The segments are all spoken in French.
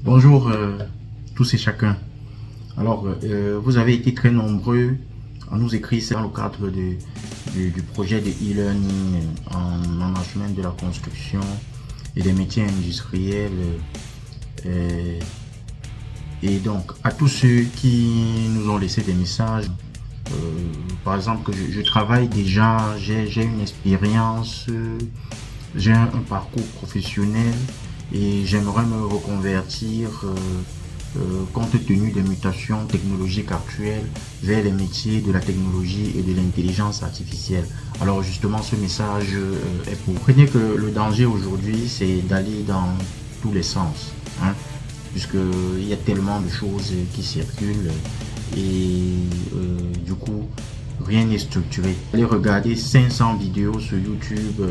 Bonjour tous et chacun. Alors, vous avez été très nombreux à nous écrire dans le cadre du projet de e-learning en management de la construction et des métiers industriels. Euh, et donc, à tous ceux qui nous ont laissé des messages, euh, par exemple, que je travaille déjà, j'ai une expérience, j'ai un parcours professionnel et j'aimerais me reconvertir compte tenu des mutations technologiques actuelles vers les métiers de la technologie et de l'intelligence artificielle. Alors justement, ce message est pour... Comprenez que le danger aujourd'hui, c'est d'aller dans tous les sens, hein, puisqu'il y a tellement de choses qui circulent et du coup, rien n'est structuré. Allez regarder 500 vidéos sur YouTube,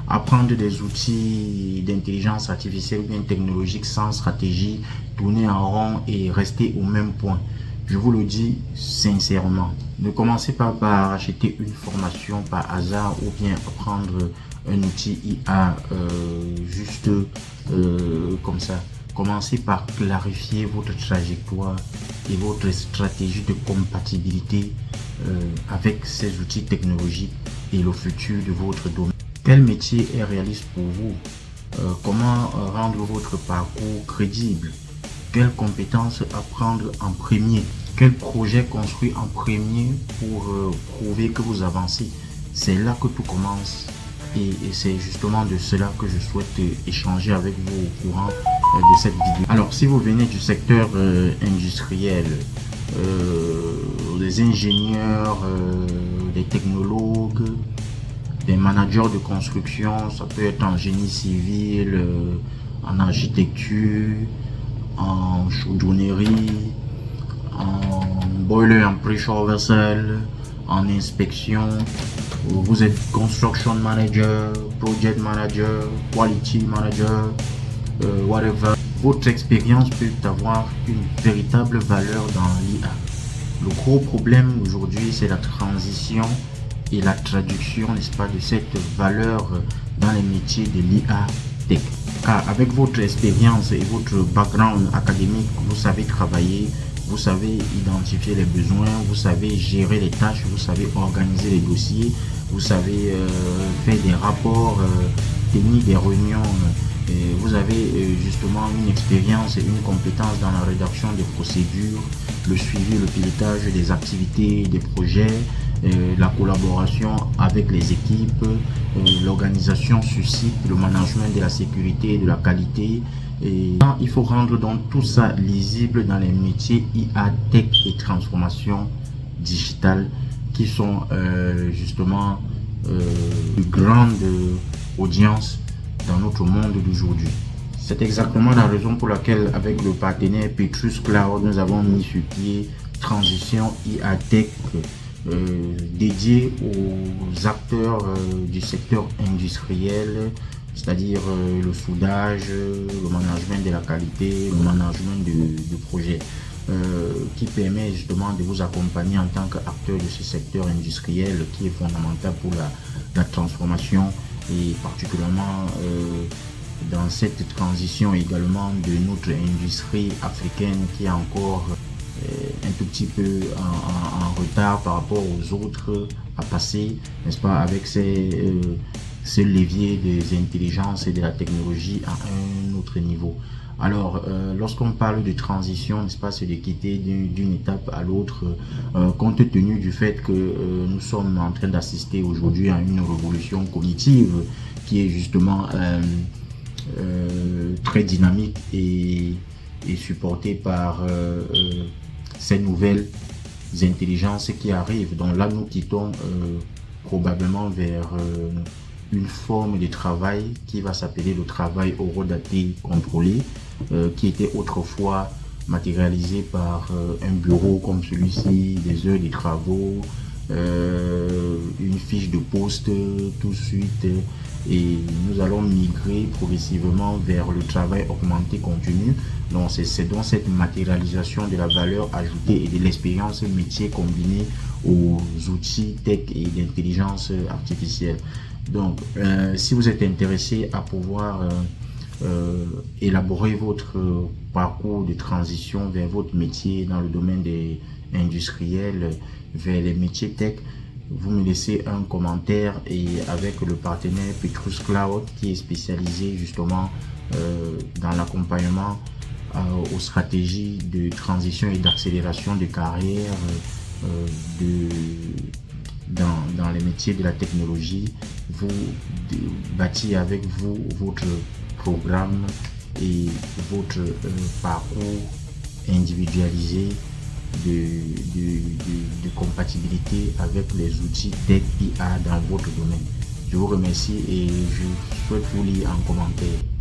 apprendre des outils d'intelligence artificielle ou bien technologique sans stratégie, tourner en rond et rester au même point. Je vous le dis sincèrement. Ne commencez pas par acheter une formation par hasard ou bien apprendre un outil IA juste comme ça. Commencez par clarifier votre trajectoire et votre stratégie de compatibilité avec ces outils technologiques et le futur de votre domaine. Quel métier est réaliste pour vous? Comment rendre votre parcours crédible? Quelles compétences apprendre en premier? Quel projet construire en premier pour prouver que vous avancez? C'est là que tout commence et c'est justement de cela que je souhaite échanger avec vous au courant de cette vidéo. Alors, si vous venez du secteur industriel, des ingénieurs, des technologues, des managers de construction, ça peut être en génie civil, en architecture, en chaudronnerie, en boiler and pressure vessel, en inspection. Vous êtes construction manager, project manager, quality manager, whatever. Votre expérience peut avoir une véritable valeur dans l'IA. Le gros problème aujourd'hui, c'est la transition et la traduction, n'est-ce pas, de cette valeur dans les métiers de l'IA tech. Car avec votre expérience et votre background académique, vous savez travailler, vous savez identifier les besoins, vous savez gérer les tâches, vous savez organiser les dossiers, vous savez faire des rapports, tenir des réunions. Vous avez justement une expérience et une compétence dans la rédaction des procédures, le suivi, le pilotage des activités, des projets, la collaboration avec les équipes, l'organisation sur site, le management de la sécurité et de la qualité. Et il faut rendre donc tout ça lisible dans les métiers IA, tech et transformation digitale qui sont justement de grandes audiences dans notre monde d'aujourd'hui. C'est exactement la raison pour laquelle avec le partenaire Petrus Cloud, nous avons mis sur pied Transition IA Tech dédié aux acteurs du secteur industriel, c'est-à-dire le soudage, le management de la qualité, le management de projet, qui permet justement de vous accompagner en tant qu'acteur de ce secteur industriel qui est fondamental pour la transformation et particulièrement dans cette transition également de notre industrie africaine qui est encore un tout petit peu en retard par rapport aux autres à passer, n'est-ce pas, avec ces leviers des intelligences et de la technologie à un autre niveau. Alors, lorsqu'on parle de transition, n'est-ce pas, c'est de quitter d'une étape à l'autre, compte tenu du fait que nous sommes en train d'assister aujourd'hui à une révolution cognitive qui est justement très dynamique et supportée par ces nouvelles intelligences qui arrivent. Donc là, nous quittons probablement vers une forme de travail qui va s'appeler le travail horodaté contrôlé, qui était autrefois matérialisé par un bureau comme celui-ci, des heures de travaux, une fiche de poste tout de suite, et nous allons migrer progressivement vers le travail augmenté continu. Donc c'est donc cette matérialisation de la valeur ajoutée et de l'expérience métier combinée aux outils tech et d'intelligence artificielle. Donc si vous êtes intéressé à pouvoir élaborer votre parcours de transition vers votre métier dans le domaine des industriels, vers les métiers tech, vous me laissez un commentaire et avec le partenaire Petrus Cloud qui est spécialisé justement dans l'accompagnement aux stratégies de transition et d'accélération de carrière dans les métiers de la technologie, vous bâtir avec vous votre programme et votre parcours individualisé de compatibilité avec les outils Tech IA dans votre domaine. Je vous remercie et je souhaite vous lire en commentaire.